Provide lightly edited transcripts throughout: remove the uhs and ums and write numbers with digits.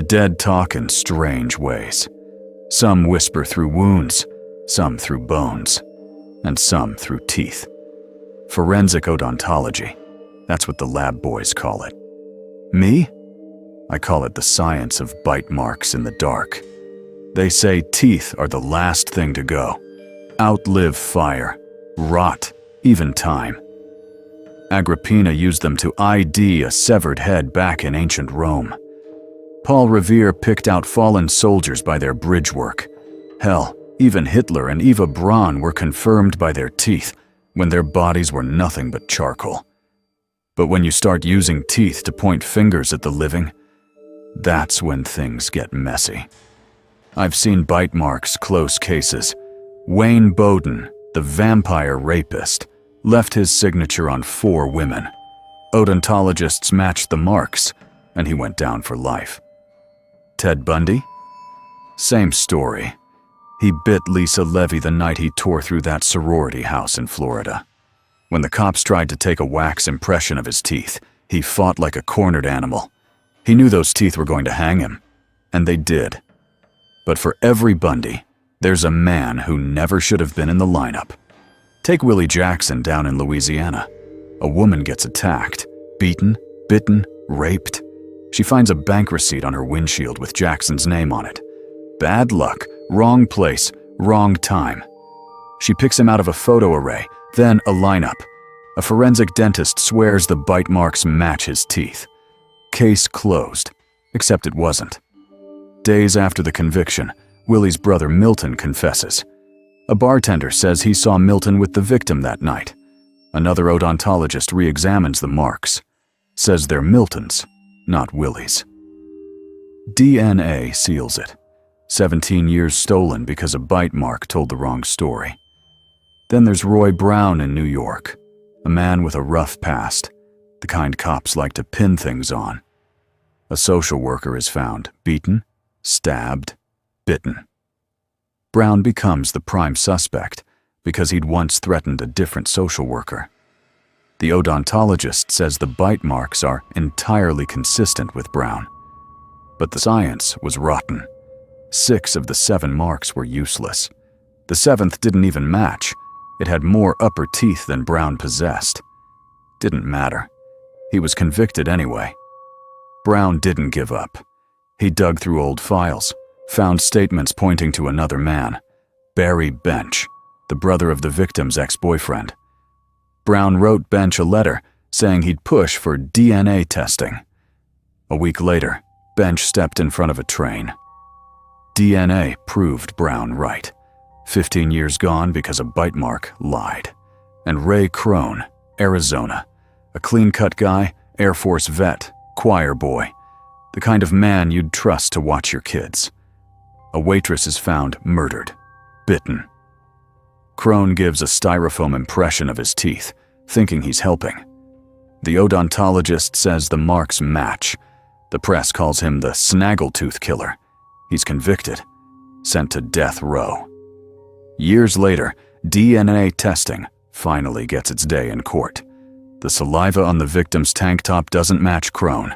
dead talk in strange ways. Some whisper through wounds, some through bones, and some through teeth. Forensic odontology, that's what the lab boys call it. Me? I call it the science of bite marks in the dark. They say teeth are the last thing to go. Outlive fire, rot, even time. Agrippina used them to ID a severed head back in ancient Rome. Paul Revere picked out fallen soldiers by their bridge work. Hell, even Hitler and Eva Braun were confirmed by their teeth when their bodies were nothing but charcoal. But when you start using teeth to point fingers at the living, that's when things get messy. I've seen bite marks, close cases. Wayne Boden, the vampire rapist, left his signature on 4 women. Odontologists matched the marks, and he went down for life. Ted Bundy? Same story. He bit Lisa Levy the night he tore through that sorority house in Florida. When the cops tried to take a wax impression of his teeth, he fought like a cornered animal. He knew those teeth were going to hang him, and they did. But for every Bundy, there's a man who never should have been in the lineup. Take Willie Jackson down in Louisiana. A woman gets attacked, beaten, bitten, raped. She finds a bank receipt on her windshield with Jackson's name on it. Bad luck, wrong place, wrong time. She picks him out of a photo array, then a lineup. A forensic dentist swears the bite marks match his teeth. Case closed, except it wasn't. Days after the conviction, Willie's brother Milton confesses. A bartender says he saw Milton with the victim that night. Another odontologist re-examines the marks, says they're Milton's, not Willie's. DNA seals it. 17 years stolen because a bite mark told the wrong story. Then there's Roy Brown in New York, a man with a rough past, the kind cops like to pin things on. A social worker is found, beaten, stabbed, bitten. Brown becomes the prime suspect because he'd once threatened a different social worker. The odontologist says the bite marks are entirely consistent with Brown. But the science was rotten. 6 of the 7 marks were useless. The 7th didn't even match. It had more upper teeth than Brown possessed. Didn't matter. He was convicted anyway. Brown didn't give up. He dug through old files, found statements pointing to another man, Barry Bench, the brother of the victim's ex-boyfriend. Brown wrote Bench a letter saying he'd push for DNA testing. A week later, Bench stepped in front of a train. DNA proved Brown right. 15 years gone because a bite mark lied. And Ray Crone, Arizona, a clean-cut guy, Air Force vet, choir boy, the kind of man you'd trust to watch your kids. A waitress is found murdered, bitten. Crone gives a styrofoam impression of his teeth, thinking he's helping. The odontologist says the marks match. The press calls him the snaggletooth killer. He's convicted, sent to death row. Years later, DNA testing finally gets its day in court. The saliva on the victim's tank top doesn't match Crone.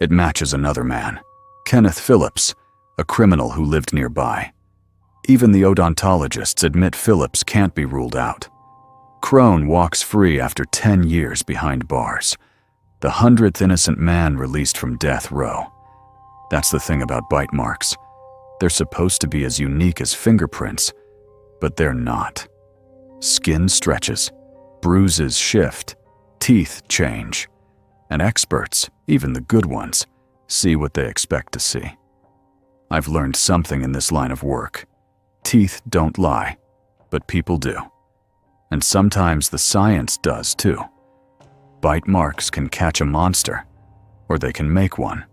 It matches another man, Kenneth Phillips, a criminal who lived nearby. Even the odontologists admit Phillips can't be ruled out. Crone walks free after 10 years behind bars. The 100th innocent man released from death row. That's the thing about bite marks. They're supposed to be as unique as fingerprints, but they're not. Skin stretches, bruises shift, teeth change, and experts, even the good ones, see what they expect to see. I've learned something in this line of work. Teeth don't lie, but people do. And sometimes the science does too. Bite marks can catch a monster, or they can make one.